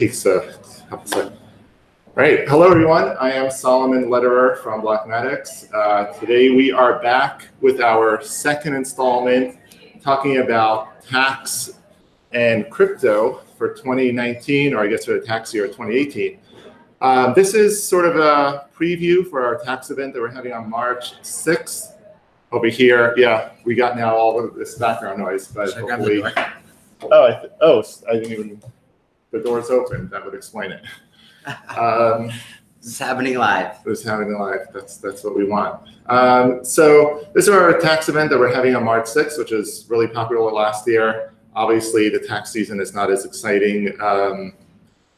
All right, hello everyone. I am Solomon Lederer from Blackmatics. Today we are back with our second installment talking about tax and crypto for 2019, or I guess for the tax year 2018. This is sort of a preview for our tax event that we're having on March 6th. Over here, yeah, we got now all of this background noise, but hopefully. I didn't even. The door's open. That would explain it. It's happening live. It's happening live. That's what we want. So this is our tax event that we're having on March 6th, which is really popular last year. Obviously, the tax season is not as exciting,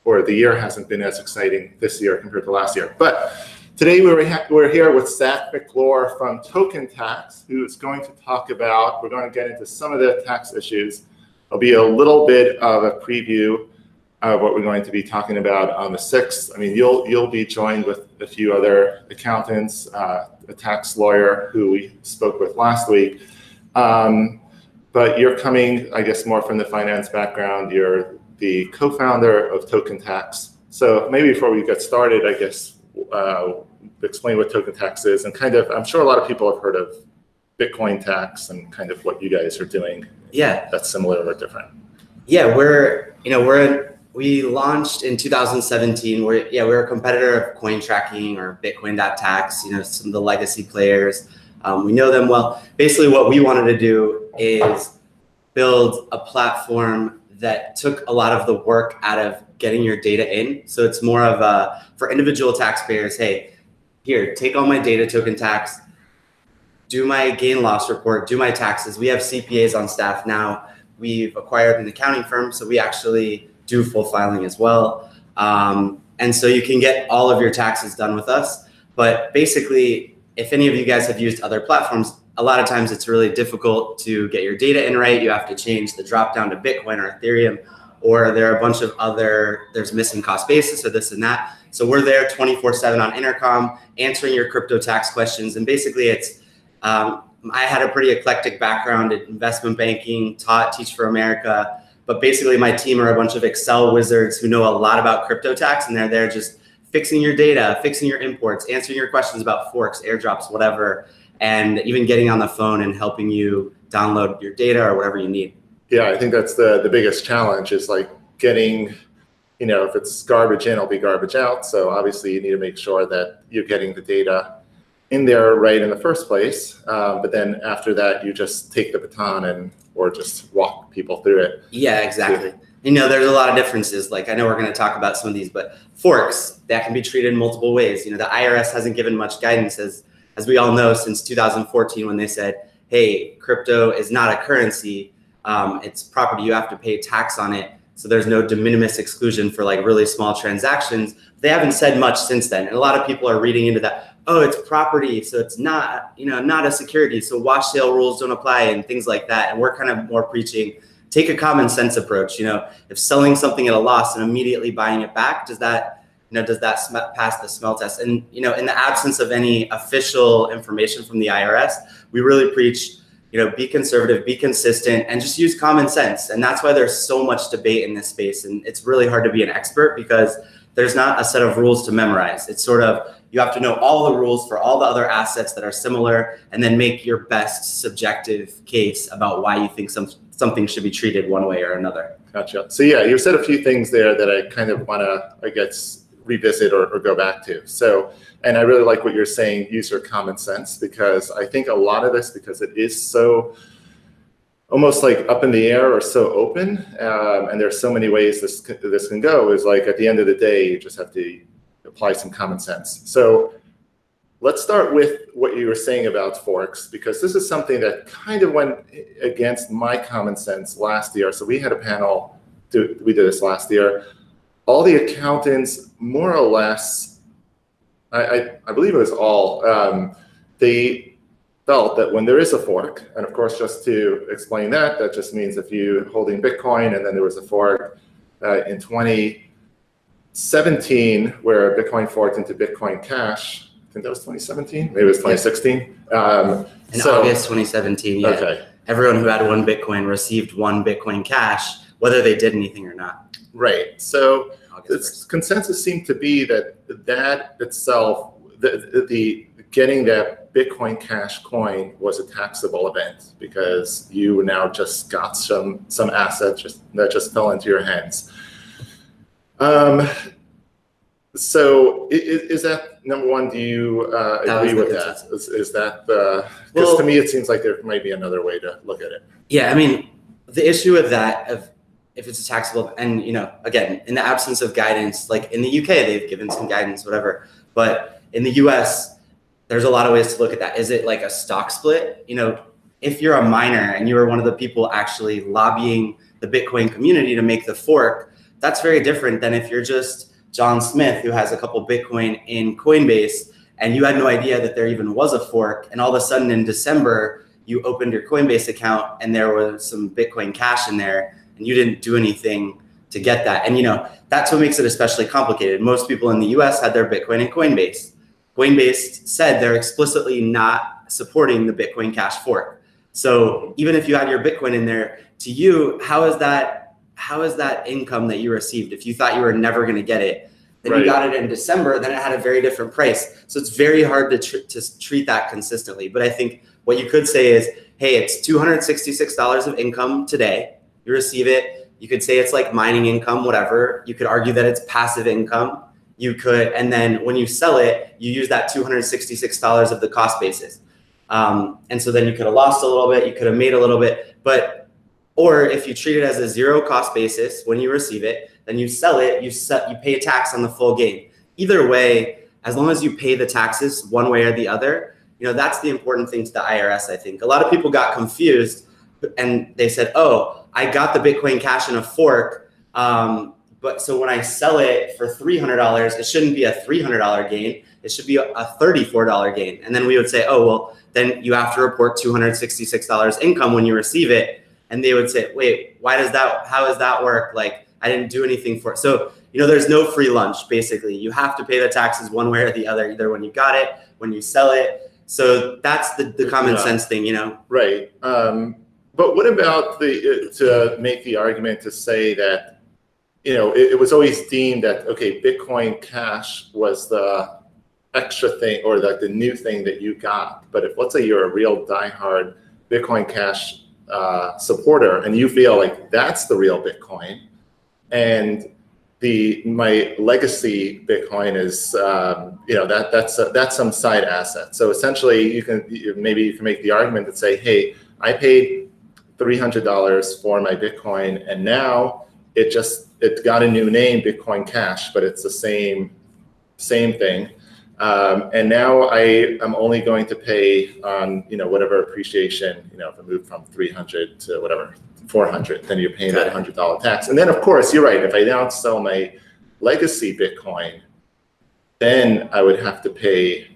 or the year hasn't been as exciting this year compared to last year. But today we're here with Zac McClure from TokenTax, who is going to talk about. We're going to get into some of the tax issues. There'll be a little bit of a preview of what we're going to be talking about on the 6th. I mean, you'll be joined with a few other accountants, a tax lawyer who we spoke with last week. But you're coming, I guess, more from the finance background. You're the co-founder of TokenTax. So maybe before we get started, I guess, explain what TokenTax is, and kind of, I'm sure a lot of people have heard of Bitcoin tax and kind of what you guys are doing. Yeah. That's similar or different. Yeah, we launched in 2017. We're a competitor of coin tracking or Bitcoin.tax, some of the legacy players. We know them well. Basically, what we wanted to do is build a platform that took a lot of the work out of getting your data in. So it's more of for individual taxpayers, hey, here, take all my data, TokenTax, do my gain loss report, do my taxes. We have CPAs on staff now. We've acquired an accounting firm, so we actually do full filing as well. And so you can get all of your taxes done with us. But basically, if any of you guys have used other platforms, a lot of times it's really difficult to get your data in right. You have to change the drop down to Bitcoin or Ethereum, or there are a bunch of there's missing cost basis or this and that. So we're there 24/7 on Intercom, answering your crypto tax questions. And basically it's, I had a pretty eclectic background in investment banking, Teach for America. But basically my team are a bunch of Excel wizards who know a lot about crypto tax, and they're there just fixing your data, fixing your imports, answering your questions about forks, airdrops, whatever, and even getting on the phone and helping you download your data or whatever you need. Yeah, I think that's the biggest challenge is like getting, if it's garbage in, it'll be garbage out. So obviously you need to make sure that you're getting the data in there right in the first place. But then after that, you just take the baton or just walk people through it. Yeah, exactly. There's a lot of differences. Like I know we're going to talk about some of these, but forks, that can be treated in multiple ways. The IRS hasn't given much guidance, as we all know, since 2014 when they said, hey, crypto is not a currency. It's property. You have to pay tax on it. So there's no de minimis exclusion for like really small transactions. They haven't said much since then. And a lot of people are reading into that. Oh, it's property, so it's not, not a security. So wash sale rules don't apply and things like that. And we're kind of more preaching, take a common sense approach. If selling something at a loss and immediately buying it back, does that pass the smell test? And, in the absence of any official information from the IRS, we really preach, be conservative, be consistent, and just use common sense. And that's why there's so much debate in this space. And it's really hard to be an expert because there's not a set of rules to memorize. It's sort of, you have to know all the rules for all the other assets that are similar and then make your best subjective case about why you think something should be treated one way or another. Gotcha. So yeah, you said a few things there that I kind of want to, I guess, revisit or go back to. So, and I really like what you're saying, use your common sense, because I think a lot of this, because it is so almost like up in the air or so open, and there's so many ways this can go, is like at the end of the day, you just have to apply some common sense. So let's start with what you were saying about forks, because this is something that kind of went against my common sense last year. So we had a panel, we did this last year. All the accountants, more or less, I believe it was all, they felt that when there is a fork, and of course, just to explain that just means if you're holding Bitcoin and then there was a fork in 2017 where Bitcoin forked into Bitcoin Cash. I think that was 2017, maybe it was 2016. In August 2017, yeah. Okay. Everyone who had one Bitcoin received one Bitcoin Cash, whether they did anything or not. Right. So the consensus seemed to be that itself, the getting that Bitcoin Cash coin was a taxable event because you now just got some assets that just fell into your hands. So is that, number one, do you agree with that? Is that, because to me it seems like there might be another way to look at it. Yeah, I mean, the issue with that, if it's a taxable, and again, in the absence of guidance, like in the UK, they've given some guidance, whatever, but in the US, there's a lot of ways to look at that. Is it like a stock split? If you're a miner and you were one of the people actually lobbying the Bitcoin community to make the fork, that's very different than if you're just John Smith, who has a couple Bitcoin in Coinbase, and you had no idea that there even was a fork. And all of a sudden in December, you opened your Coinbase account and there was some Bitcoin Cash in there and you didn't do anything to get that. And that's what makes it especially complicated. Most people in the US had their Bitcoin in Coinbase. Coinbase said they're explicitly not supporting the Bitcoin Cash fork. So even if you had your Bitcoin in there, to you, how is that income that you received? If you thought you were never going to get it, then you got it in December, then it had a very different price. So it's very hard to treat that consistently. But I think what you could say is, hey, it's $266 of income today. You receive it. You could say it's like mining income, whatever. You could argue that it's passive income. You could, and then when you sell it, you use that $266 of the cost basis. And so then you could have lost a little bit, you could have made a little bit, or if you treat it as a zero cost basis when you receive it, then you sell it, you pay a tax on the full gain. Either way, as long as you pay the taxes one way or the other, that's the important thing to the IRS, I think. A lot of people got confused and they said, oh, I got the Bitcoin Cash in a fork, but so when I sell it for $300, it shouldn't be a $300 gain. It should be a $34 gain. And then we would say, oh, well, then you have to report $266 income when you receive it. And they would say, wait, how does that work? Like, I didn't do anything for it. So, there's no free lunch, basically. You have to pay the taxes one way or the other, either when you got it, when you sell it. So that's the common sense thing, Right. But what about to make the argument to say that, it was always deemed that, okay, Bitcoin Cash was the extra thing or like the new thing that you got. But if, let's say, you're a real diehard Bitcoin Cash supporter and you feel like that's the real Bitcoin, and my legacy Bitcoin is that's some side asset. So essentially, you can make the argument that say, hey, I paid $300 for my Bitcoin, and now it got a new name, Bitcoin Cash, but it's the same thing. And now I am only going to pay on whatever appreciation, if it moved from 300 to whatever 400, then you're paying that $100 tax. And then of course you're right. If I now sell my legacy Bitcoin, then I would have to pay.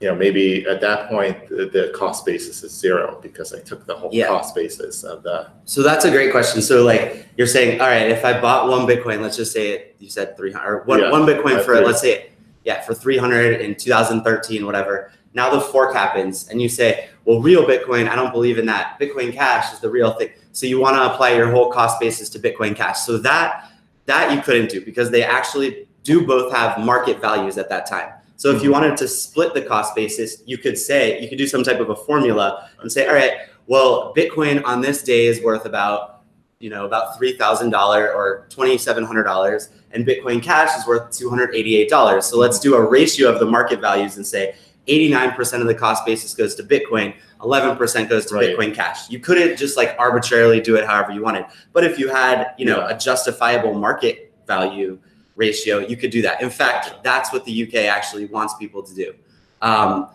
Maybe at that point the cost basis is zero because I took the whole cost basis of the. So that's a great question. So like you're saying, all right, if I bought one Bitcoin, let's just say you said 300 or one Bitcoin for let's say. Yeah, for 300 in 2013, whatever. Now the fork happens and you say, well, real Bitcoin, I don't believe in that. Bitcoin Cash is the real thing. So you want to apply your whole cost basis to Bitcoin Cash. So that you couldn't do because they actually do both have market values at that time. So if you wanted to split the cost basis, you could do some type of a formula and say, all right, well, Bitcoin on this day is worth about $3,000 or $2,700, and Bitcoin Cash is worth $288. So let's do a ratio of the market values and say 89% of the cost basis goes to Bitcoin, 11% goes to Bitcoin Cash. You couldn't just like arbitrarily do it however you wanted. But if you had, a justifiable market value ratio, you could do that. In fact, that's what the UK actually wants people to do.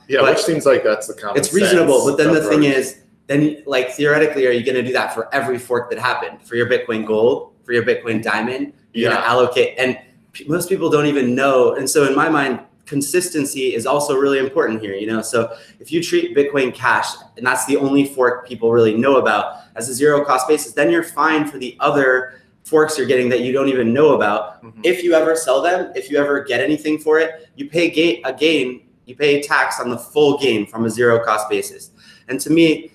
Which seems like that's the common sense. It's reasonable, but then the thing is, then like theoretically, are you going to do that for every fork that happened? For your Bitcoin Gold, for your Bitcoin Diamond, you're going to allocate, and most people don't even know. And so in my mind, consistency is also really important here, So if you treat Bitcoin Cash, and that's the only fork people really know about, as a zero cost basis, then you're fine for the other forks you're getting that you don't even know about. If you ever sell them, if you ever get anything for it, you pay you pay tax on the full gain from a zero cost basis. And to me,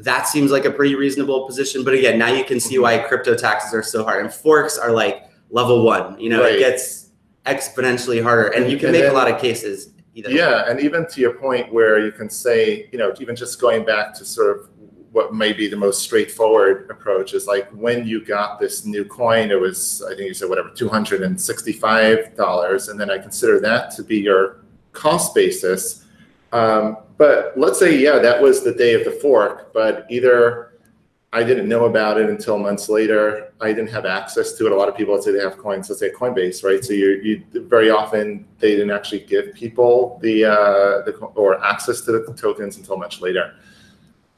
that seems like a pretty reasonable position. But again, now you can see why crypto taxes are so hard, and forks are like level 1. You know, it gets exponentially harder, and you can make a lot of cases. Yeah, and even to your point where you can say, you know, even just going back to sort of what may be the most straightforward approach is like when you got this new coin, it was, I think you said whatever, $265, and then I consider that to be your cost basis. But let's say, yeah, that was the day of the fork, but either I didn't know about it until months later. I didn't have access to it. A lot of people, let's say they have coins, let's say Coinbase, right? So you very often they didn't actually give people the or access to the tokens until much later.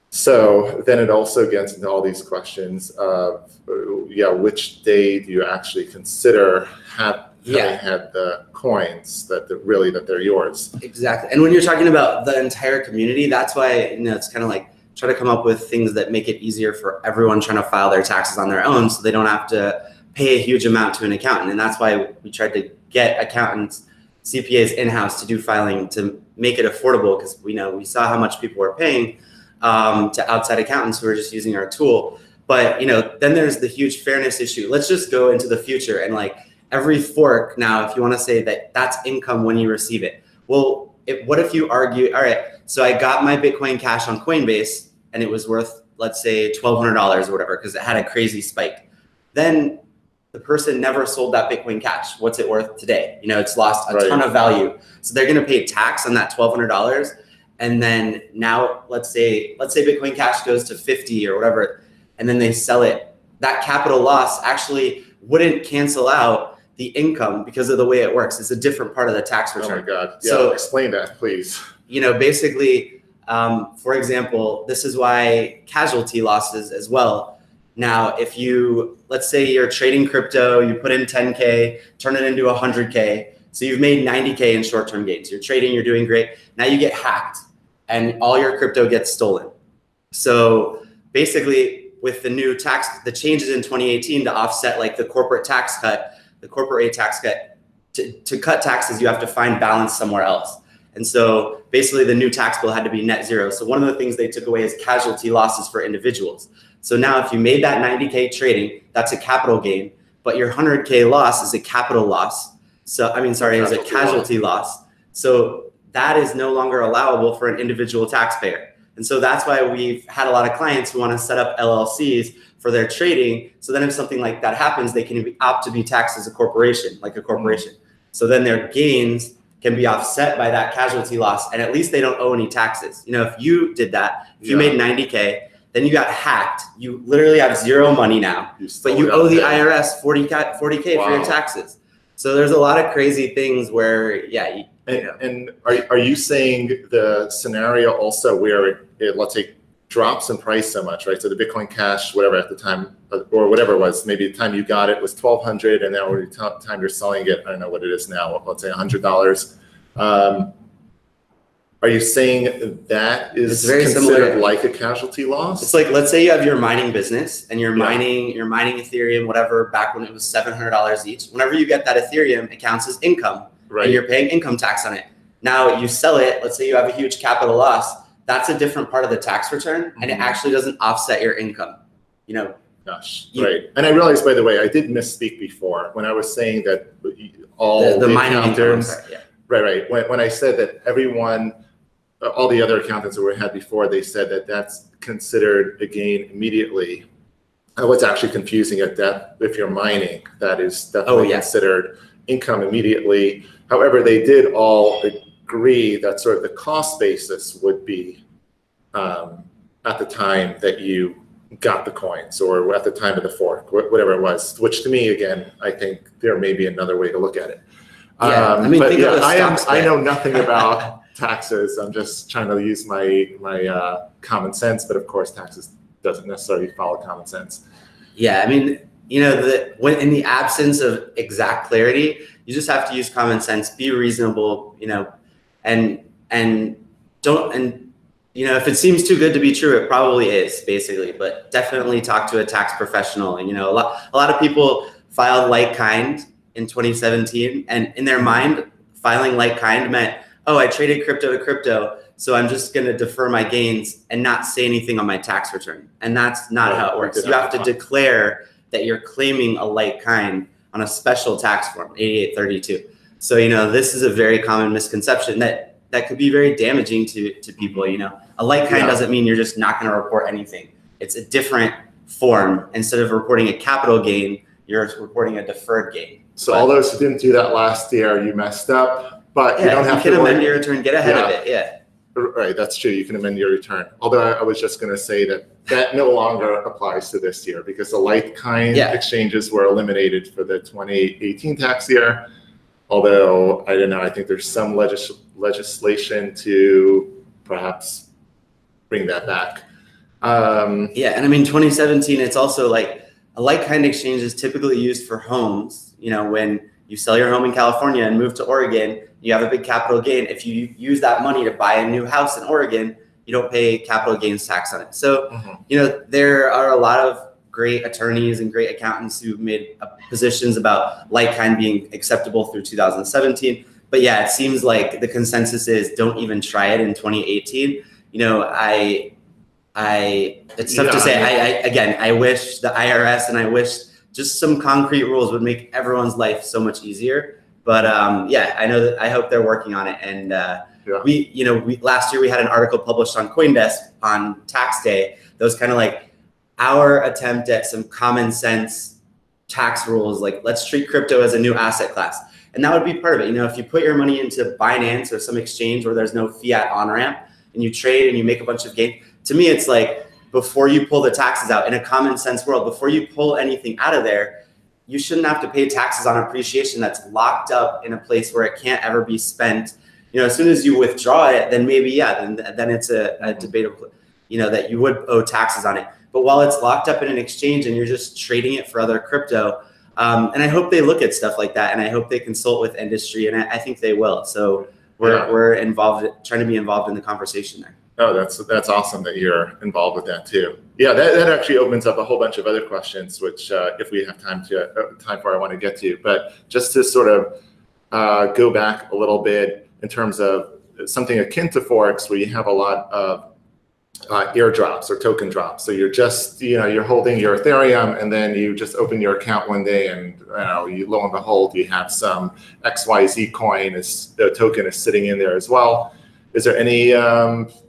So then it also gets into all these questions of, yeah, which day do you actually consider having had the coins that they're yours? Exactly. And when you're talking about the entire community, that's why, you know, it's kind of like try to come up with things that make it easier for everyone trying to file their taxes on their own, so they don't have to pay a huge amount to an accountant. And that's why we tried to get accountants, CPAs in-house to do filing to make it affordable, because we saw how much people were paying to outside accountants who are just using our tool. But, you know, then there's the huge fairness issue. Let's just go into the future, and like every fork now, if you want to say that that's income when you receive it, well, what if you argue, all right, so I got my Bitcoin Cash on Coinbase and it was worth, let's say, $1,200 or whatever, because it had a crazy spike. Then the person never sold that Bitcoin Cash. What's it worth today? You know, it's lost a ton of value. So they're going to pay tax on that $1,200. And then now let's say Bitcoin Cash goes to 50 or whatever, and then they sell it. That capital loss actually wouldn't cancel out the income because of the way it works. It's a different part of the tax return. Oh my God. Yeah, so explain that, please. You know, basically, for example, this is why casualty losses as well. Now, if you, let's say you're trading crypto, you put in 10K, turn it into 100K. So you've made 90K in short-term gains. You're trading, you're doing great. Now you get hacked and all your crypto gets stolen. So basically with the new tax, the changes in 2018 to offset like the corporate tax cut, the corporate rate tax cut, to cut taxes, you have to find balance somewhere else. And so basically the new tax bill had to be net zero. So one of the things they took away is casualty losses for individuals. So now if you made that 90K trading, that's a capital gain, but your 100K loss is a capital loss. So, I mean, sorry, is a casualty loss. So that is no longer allowable for an individual taxpayer. And so that's why we've had a lot of clients who want to set up LLCs for their trading. So then if something like that happens, they can opt to be taxed as a corporation, like a corporation. So then their gains can be offset by that casualty loss, and at least they don't owe any taxes. You know, if you did that, if you made 90K, then you got hacked, you literally have zero money now, but you owe the IRS 40K for your taxes. So there's a lot of crazy things where, yeah. And are you saying the scenario also where it, let's say, drops in price so much, right? So the Bitcoin Cash, whatever at the time, or whatever it was, maybe the time you got it was $1,200, and now the time you're selling it, I don't know what it is now, let's say $100. Are you saying that is considered like a casualty loss? It's like, let's say you have your mining business and you're mining Ethereum, whatever, back when it was $700 each. Whenever you get that Ethereum, it counts as income, and you're paying income tax on it. Now you sell it, let's say you have a huge capital loss, that's a different part of the tax return, and it actually doesn't offset your income, you know. Gosh, right. And I realized, by the way, I did misspeak before when I was saying that all the mining accountants, right. When I said that everyone, all the other accountants that we had before, they said that that's considered a gain immediately. What's actually confusing at that, if you're mining, that is definitely considered income immediately. However, they did all agree that sort of the cost basis would be at the time that you got the coins, or at the time of the fork, whatever it was, which to me, again, I think there may be another way to look at it. I mean, but yeah, I know nothing about taxes. I'm just trying to use my common sense, but of course taxes doesn't necessarily follow common sense. Yeah, I mean, you know, when in the absence of exact clarity, you just have to use common sense, be reasonable, you know, and you know, if it seems too good to be true, it probably is, basically. But definitely talk to a tax professional. And you know, a lot of people filed like kind in 2017, and in their mind, filing like kind meant, oh, I traded crypto to crypto, so I'm just going to defer my gains and not say anything on my tax return. And that's not how it works. You have to declare that you're claiming a like kind on a special tax form, 8832. So, this is a very common misconception that could be very damaging to people. A like kind doesn't mean you're just not going to report anything. It's a different form. Instead of reporting a capital gain, you're reporting a deferred gain. So all those who didn't do that last year, you messed up, but you don't have to amend your return, get ahead of it. Yeah. Right, that's true. You can amend your return. Although I was just going to say that no longer applies to this year because the like kind exchanges were eliminated for the 2018 tax year. Although, I don't know, I think there's some legislation to perhaps bring that back. Yeah, and I mean, 2017, it's also like a like kind exchange is typically used for homes. When you sell your home in California and move to Oregon, you have a big capital gain. If you use that money to buy a new house in Oregon, you don't pay capital gains tax on it. So, there are a lot of great attorneys and great accountants who've made positions about like kind being acceptable through 2017. But yeah, it seems like the consensus is don't even try it in 2018. It's tough to say. I wish the IRS and I wish just some concrete rules would make everyone's life so much easier. But I know that I hope they're working on it. And we last year we had an article published on CoinDesk on tax day that was kind of like our attempt at some common sense tax rules, like let's treat crypto as a new asset class. And that would be part of it. If you put your money into Binance or some exchange where there's no fiat on-ramp and you trade and you make a bunch of gains, to me, it's like before you pull the taxes out in a common sense world, before you pull anything out of there, you shouldn't have to pay taxes on appreciation that's locked up in a place where it can't ever be spent. As soon as you withdraw it, then maybe, then it's a debatable, that you would owe taxes on it. But while it's locked up in an exchange and you're just trading it for other crypto, and I hope they look at stuff like that, and I hope they consult with industry, and I think they will. So we're involved, trying to be involved in the conversation there. Oh, that's awesome that you're involved with that too. Yeah, that actually opens up a whole bunch of other questions, which if we have time for, I want to get to. But just to sort of go back a little bit in terms of something akin to Forex, where you have a lot of airdrops or token drops. So you're just, you're holding your Ethereum and then you just open your account one day and, you lo and behold, you have some XYZ coin, the token is sitting in there as well. Is there any,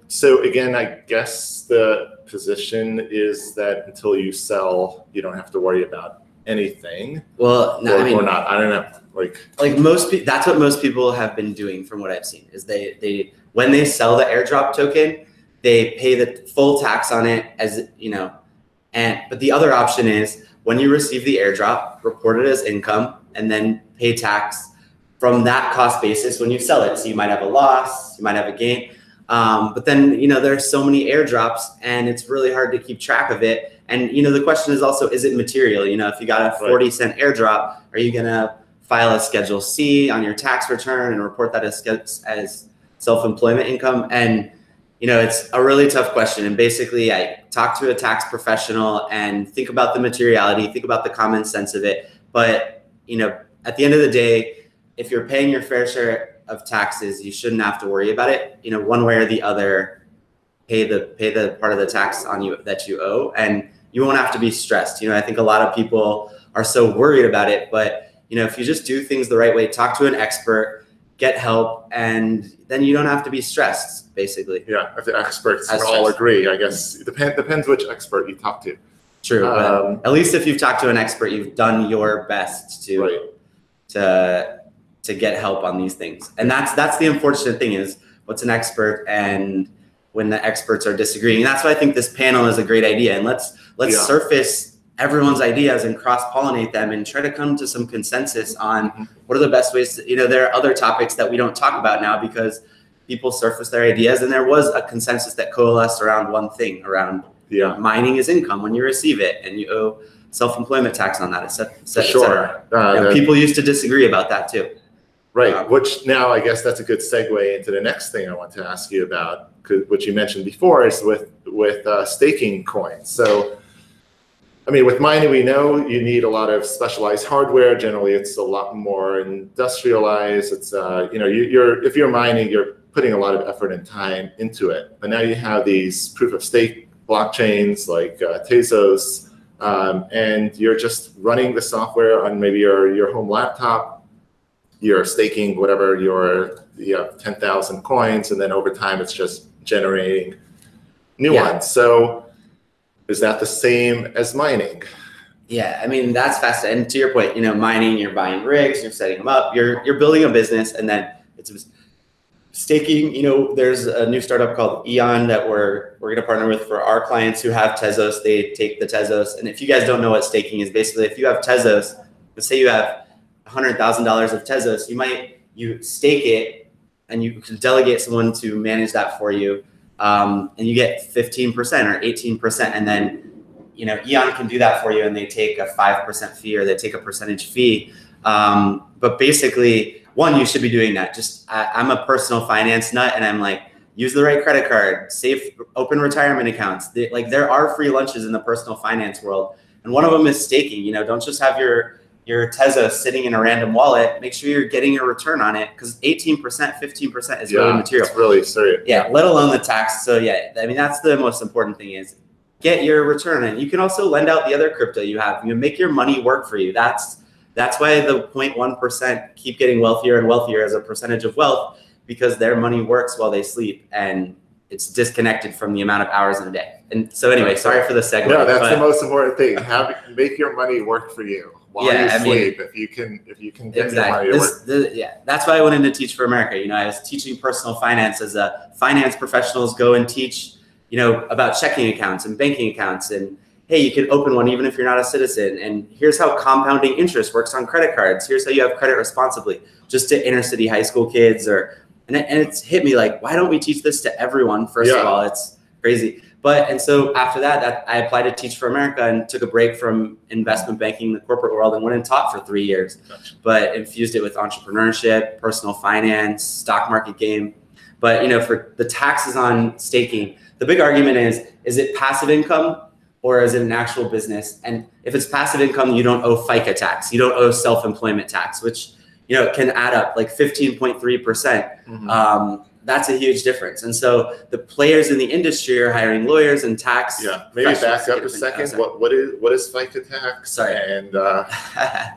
so again, I guess the position is that until you sell, you don't have to worry about anything. Well, no, or not, I don't know. Like most people, that's what most people have been doing from what I've seen is they when they sell the airdrop token, they pay the full tax on it but the other option is when you receive the airdrop, report it as income and then pay tax from that cost basis when you sell it. So you might have a loss, you might have a gain. But then, there's so many airdrops and it's really hard to keep track of it. And, the question is also, is it material? If you got a 40-cent airdrop, are you going to file a Schedule C on your tax return and report that as self-employment income? And, it's a really tough question. And basically I talk to a tax professional and think about the materiality, think about the common sense of it. But, at the end of the day, if you're paying your fair share of taxes, you shouldn't have to worry about it. One way or the other, pay the part of the tax on you that you owe, and you won't have to be stressed. I think a lot of people are so worried about it, but if you just do things the right way, talk to an expert, get help, and then you don't have to be stressed, basically. Yeah, if the experts all agree, I guess it depends which expert you talk to. True, but at least if you've talked to an expert, you've done your best to get help on these things. And that's the unfortunate thing is what's an expert and when the experts are disagreeing. And that's why I think this panel is a great idea. And let's surface everyone's ideas and cross-pollinate them and try to come to some consensus on what are the best ways to, there are other topics that we don't talk about now because people surface their ideas and there was a consensus that coalesced around one thing, around mining is income when you receive it and you owe self-employment tax on that, et cetera. People used to disagree about that too. Right, which now I guess that's a good segue into the next thing I want to ask you about, which you mentioned before, is with staking coins. So, with mining, we know you need a lot of specialized hardware. Generally, it's a lot more industrialized. It's if you're mining, you're putting a lot of effort and time into it. But now you have these proof of stake blockchains like Tezos, and you're just running the software on maybe your home laptop. You're staking whatever you have 10,000 coins, and then over time it's just generating new ones. So is that the same as mining? Yeah, I mean, that's fascinating. And to your point, mining, you're buying rigs, you're setting them up, you're building a business, and then it's staking. There's a new startup called Eon that we're going to partner with for our clients who have Tezos. They take the Tezos, and if you guys don't know what staking is, basically, if you have Tezos, let's say you have $100,000 of Tezos, you stake it, and you can delegate someone to manage that for you, and you get 15% or 18%, and then Eon can do that for you, and they take a 5% fee, or they take a percentage fee. But basically, one, you should be doing that. I'm a personal finance nut, and I'm like, use the right credit card, open retirement accounts. There are free lunches in the personal finance world, and one of them is staking. Don't just have your Tezos sitting in a random wallet. Make sure you're getting a return on it, because 18%, 15% is really material. It's really serious. Yeah, let alone the tax. So yeah, I mean, that's the most important thing, is get your return. And you can also lend out the other crypto you have. Make your money work for you. That's why the 0.1% keep getting wealthier and wealthier as a percentage of wealth, because their money works while they sleep, and it's disconnected from the amount of hours in a day. And so anyway, sorry for the segue. No, that's the most important thing. Make your money work for you while you sleep. If you can get exactly. your money to work. Yeah, that's why I went into Teach for America. I was teaching personal finance as finance professionals go and teach about checking accounts and banking accounts, and hey, you can open one even if you're not a citizen. And here's how compounding interest works on credit cards. Here's how you have credit responsibly, just to inner city high school kids. And it's hit me like, why don't we teach this to everyone? First of all, it's crazy. And so after that, I applied to Teach for America and took a break from investment banking in the corporate world and went and taught for 3 years. Gotcha. But infused it with entrepreneurship, personal finance, stock market game. But for the taxes on staking, the big argument is it passive income or is it an actual business? And if it's passive income, you don't owe FICA tax. You don't owe self-employment tax, which can add up like 15.3%. Mm-hmm. That's a huge difference. And so the players in the industry are hiring lawyers and tax. Yeah, maybe back up a second. What is FICA tax? Sorry. And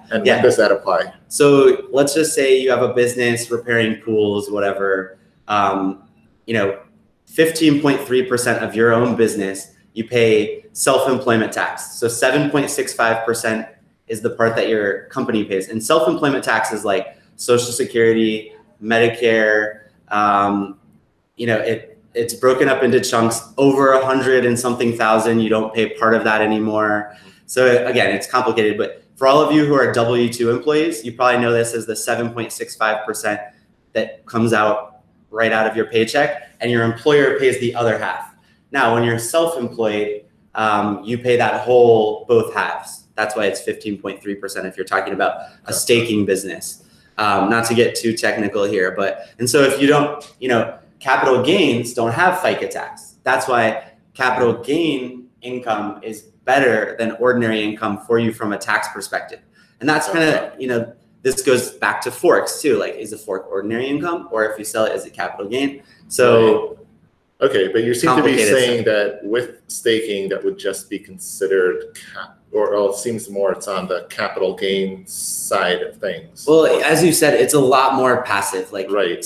when does that apply? So let's just say you have a business repairing pools, whatever. 15.3% of your own business, you pay self-employment tax. So 7.65% is the part that your company pays. And self-employment tax is like Social Security, Medicare. It's broken up into chunks over 100 and something thousand. You don't pay part of that anymore. So again, it's complicated, but for all of you who are W-2 employees, you probably know this as the 7.65% that comes out right out of your paycheck, and your employer pays the other half. Now, when you're self-employed, you pay that both halves. That's why it's 15.3% if you're talking about a staking business. Not to get too technical here, and so if you don't, capital gains don't have FICA tax. That's why capital gain income is better than ordinary income for you from a tax perspective. And that's kind of, this goes back to forks too. Like, is a fork ordinary income, or if you sell it, is it capital gain? So, okay, but you seem to be saying that with staking, that would just be considered, or it seems more it's on the capital gain side of things. Well, as you said, it's a lot more passive. Like, right.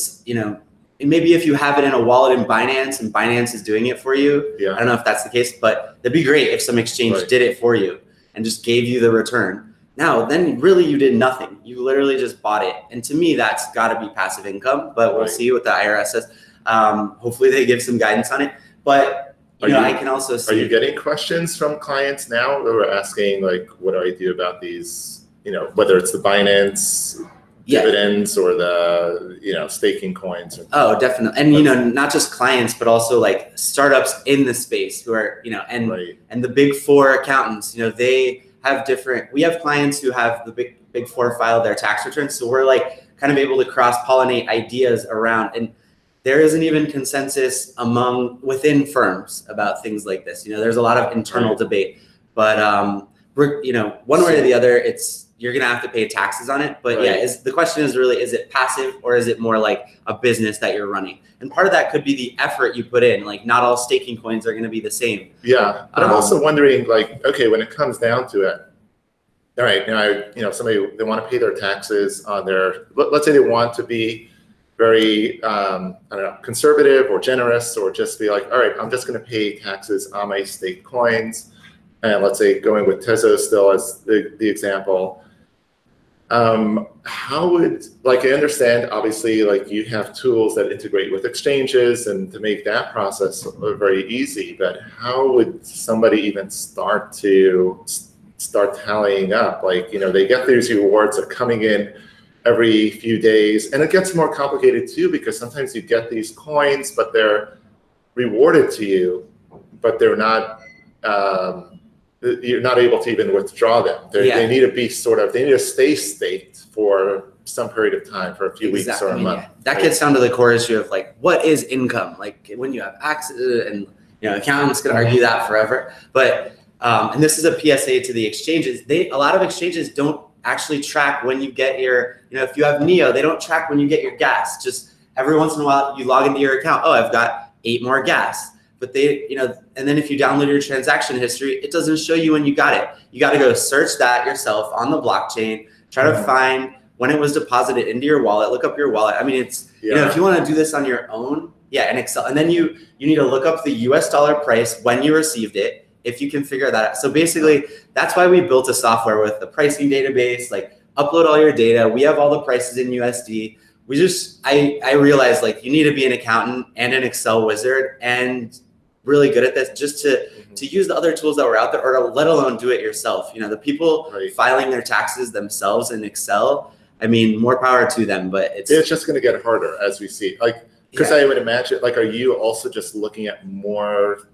Maybe if you have it in a wallet in Binance and Binance is doing it for you. Yeah. I don't know if that's the case, but it'd be great if some exchange did it for you and just gave you the return. Now, then really you did nothing. You literally just bought it. And to me, that's got to be passive income, but we'll see what the IRS says. Hopefully they give some guidance on it. But I can also see. Are you getting questions from clients now who are asking, like, what do I do about these, whether it's the Binance dividends or the, staking coins? Oh, definitely. And, not just clients, but also like startups in the space who are, and the big four accountants, they have we have clients who have the big four file their tax returns. So we're like kind of able to cross-pollinate ideas around, and there isn't even consensus within firms about things like this. There's a lot of internal debate, but you know, one way or the other, you're going to have to pay taxes on it. But right. The question is really, is it passive or is it more like a business that you're running? And part of that could be the effort you put in. Like not all staking coins are going to be the same. Yeah. But I'm also wondering, like, okay, when it comes down to it, all right, now, you know, they want to pay their taxes on their, let's say they want to be very, I don't know, conservative or generous, or just be like, all right, I'm just going to pay taxes on my staked coins. And let's say going with Tezos still as the example. How would, like, I understand, obviously, like you have tools that integrate with exchanges and to make that process very easy, but how would somebody even start tallying up? Like, you know, they get these rewards that are coming in every few days, and it gets more complicated too, because sometimes you get these coins, but they're rewarded to you, but they're not, you're not able to even withdraw them. They need to be they need to stay staked for some period of time, for a few weeks or a month. That gets down to the core issue of like, what is income? Like when you have access, and you know, accountants could argue that forever. But and this is a PSA to the exchanges. A lot of exchanges don't actually track when you get your, you know, if you have Neo, they don't track when you get your gas. Just every once in a while you log into your account, oh, I've got 8 more gas. But they, you know, and then if you download your transaction history, it doesn't show you when you got it. You got to go search that yourself on the blockchain, try to find when it was deposited into your wallet, look up your wallet. I mean, it's, you know, if you want to do this on your own, in Excel, and then you need to look up the US dollar price when you received it, if you can figure that out. So basically, that's why we built a software with the pricing database, like upload all your data. We have all the prices in USD. We just, I realized like you need to be an accountant and an Excel wizard and really good at this just to use the other tools that were out there, or to let alone do it yourself. You know, the people filing their taxes themselves in Excel, I mean, more power to them, but it's just going to get harder as we see. Like, because I would imagine, like, are you also just looking at more,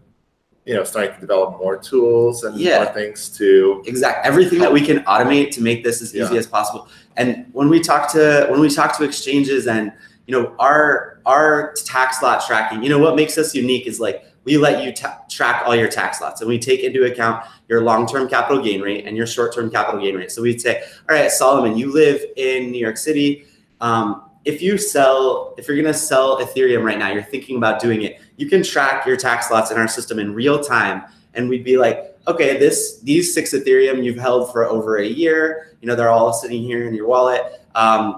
you know, starting to develop more tools and more things to everything that we can automate to make this as easy as possible. And when we talk to exchanges and, you know, our tax lot tracking, you know, what makes us unique is like we let you track all your tax lots, and we take into account your long-term capital gain rate and your short-term capital gain rate. So we'd say, all right, Solomon, you live in New York City. If you're going to sell Ethereum right now, you're thinking about doing it, you can track your tax lots in our system in real time. And we'd be like, okay, these 6 Ethereum you've held for over a year, you know, they're all sitting here in your wallet.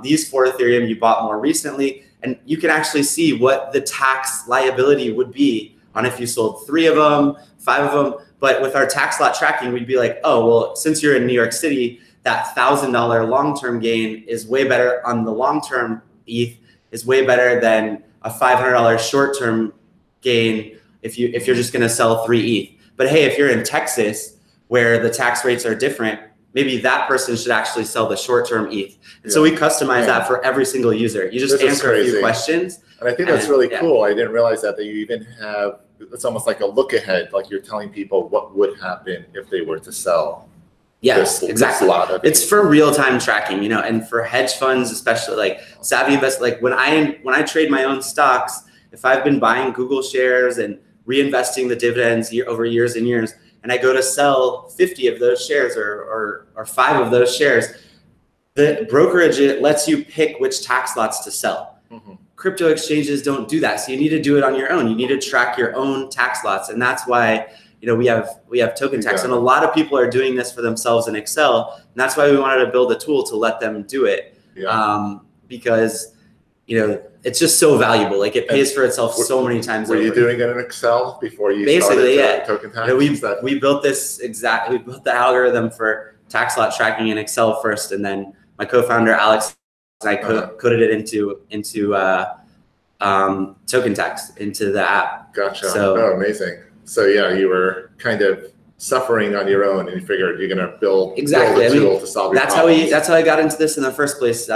These 4 Ethereum you bought more recently, and you can actually see what the tax liability would be on if you sold 3 of them, 5 of them. But with our tax lot tracking, we'd be like, oh, well, since you're in New York City, that $1,000 long-term gain is way better on the long-term ETH, is way better than a $500 short-term gain if you're just going to sell 3 ETH. But hey, if you're in Texas where the tax rates are different, maybe that person should actually sell the short-term ETH. And so we customize that for every single user. You just answer a few questions. And I think that's really cool. I didn't realize that you even have, it's almost like a look ahead, like you're telling people what would happen if they were to sell. Yes, exactly. It's for real-time tracking, you know, and for hedge funds, especially like savvy investors. Like when I trade my own stocks, if I've been buying Google shares and reinvesting the dividends over years and years, and I go to sell 50 of those shares or 5 of those shares, the brokerage, it lets you pick which tax lots to sell. Crypto exchanges don't do that, so you need to do it on your own. You need to track your own tax lots, and that's why, you know, we have TokenTax, and a lot of people are doing this for themselves in Excel, and that's why we wanted to build a tool to let them do it, because, you know, it's just so valuable. Like it pays for itself so many times. Were you doing it in Excel before you basically started TokenTax? You know, we built we built the algorithm for tax lot tracking in Excel first, and then my co-founder Alex and I coded it into TokenTax, into the app. Gotcha. So, amazing. So yeah, you were kind of suffering on your own, and you figured you're going to build a tool to solve your problems. That's how I got into this in the first place.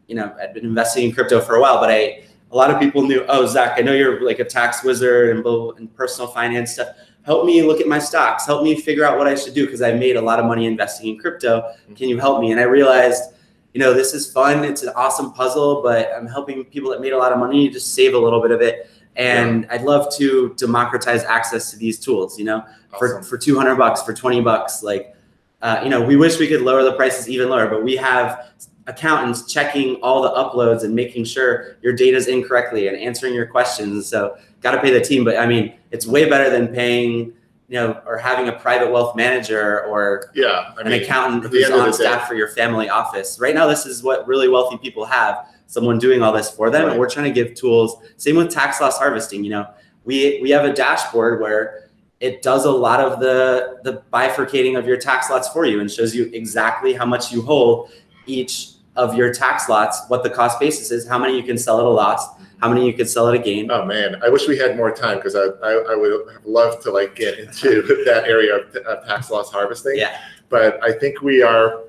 You know, I'd been investing in crypto for a while, but a lot of people knew, oh, Zach, I know you're like a tax wizard and personal finance stuff. Help me look at my stocks. Help me figure out what I should do, because I made a lot of money investing in crypto. Can you help me? And I realized, you know, this is fun. It's an awesome puzzle, but I'm helping people that made a lot of money just save a little bit of it. And I'd love to democratize access to these tools, you know, for $200, for $20, like, we wish we could lower the prices even lower, but we have accountants checking all the uploads and making sure your data is incorrectly and answering your questions. So got to pay the team. But I mean, it's way better than paying, or having a private wealth manager or an accountant who's on staff for your family office. Right now, this is what really wealthy people have, someone doing all this for them. Right. And we're trying to give tools. Same with tax loss harvesting. We have a dashboard where it does a lot of the bifurcating of your tax lots for you and shows you exactly how much you hold each of your tax lots, what the cost basis is, how many you can sell at a loss, how many you could sell at a gain. Oh man, I wish we had more time because I would have loved to get into that area of tax loss harvesting. Yeah. But I think we are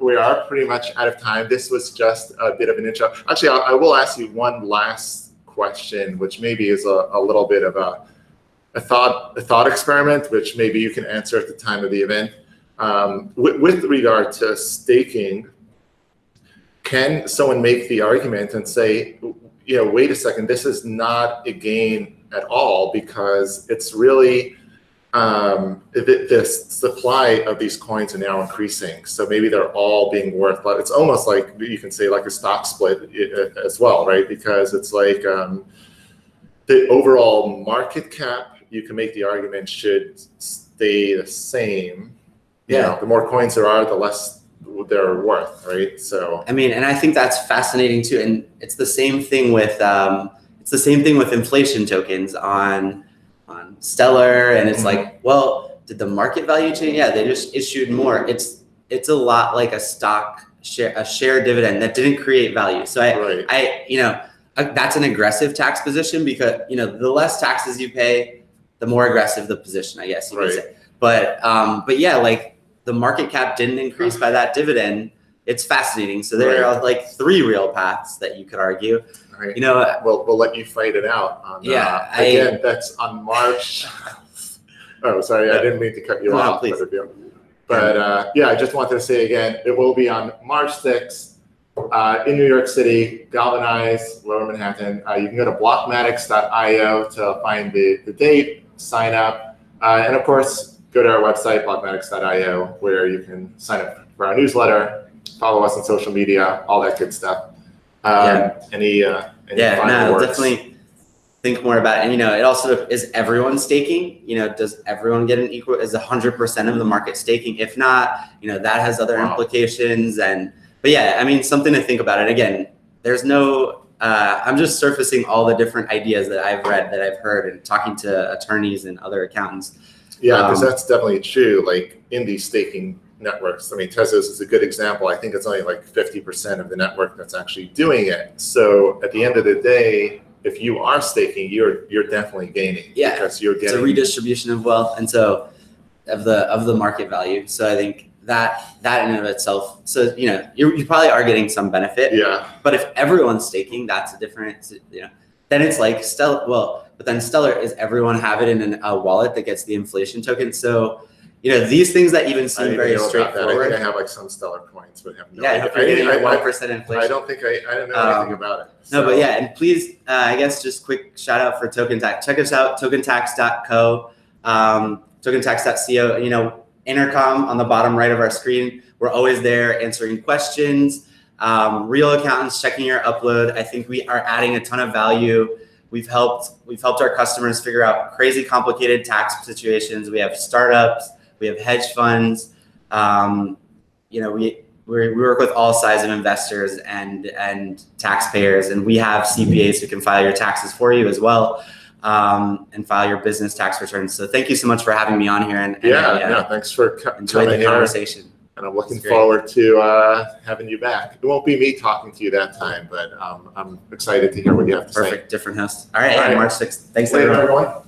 pretty much out of time. This was just a bit of an intro. Actually, I will ask you one last question, which maybe is a little bit of a thought experiment, which maybe you can answer at the time of the event. With regard to staking, can someone make the argument and say, wait a second, this is not a gain at all because it's really the supply of these coins are now increasing. So maybe they're all being worth, it's almost like you can say like a stock split as well, right? Because it's like the overall market cap, you can make the argument should stay the same. The more coins there are, the less they're worth, right? So I mean, and I think that's fascinating too. And it's the same thing with inflation tokens on Stellar. And it's like, well, did the market value change? Yeah, they just issued more. It's a lot like a share dividend that didn't create value. So that's an aggressive tax position because the less taxes you pay, the more aggressive the position, I guess you could say. But yeah, like the market cap didn't increase by that dividend. It's fascinating. So there are like three real paths that you could argue. Right. We'll let you fight it out. Again, that's on March. Oh, sorry, I didn't mean to cut you off. Please. But I just wanted to say again, it will be on March 6th in New York City, Galvanize, Lower Manhattan. You can go to blockmatics.io to find the date, sign up, and of course, go to our website, blockmatics.io, where you can sign up for our newsletter, follow us on social media, all that good stuff. Any final words? Definitely think more about it. And, it also is everyone staking, does everyone get an equal, is 100% of the market staking? If not, that has other implications. But yeah, I mean, something to think about. And again, there's no, I'm just surfacing all the different ideas that I've read, that I've heard, and talking to attorneys and other accountants. Yeah, because that's definitely true. Like in these staking networks, I mean, Tezos is a good example. I think it's only like 50% of the network that's actually doing it. So at the end of the day, if you are staking, you're definitely gaining. Yeah, because you're getting, it's a redistribution of wealth, and so of the market value. So I think that in and of itself. So you probably are getting some benefit. Yeah. But if everyone's staking, that's a different. Then it's like Stellar. Well. But then Stellar is everyone have it in a wallet that gets the inflation token. So, these things that even seem very straightforward. I think I have like some Stellar coins, but have no idea. If you're getting 1% inflation. I don't think I don't know anything about it. So. No, but yeah, and please, I guess just quick shout out for TokenTax. Check us out, TokenTax.co, TokenTax.co. Intercom on the bottom right of our screen. We're always there answering questions. Real accountants checking your upload. I think we are adding a ton of value. We've helped our customers figure out crazy complicated tax situations. We have startups, we have hedge funds. We work with all sizes of investors and taxpayers, and we have CPAs who can file your taxes for you as well, and file your business tax returns. So thank you so much for having me on here. And thanks for enjoying the conversation. And I'm looking forward to having you back. It won't be me talking to you that time, but I'm excited to hear what you have to say. Perfect. Different host. All right. March 6th. Thanks, everyone.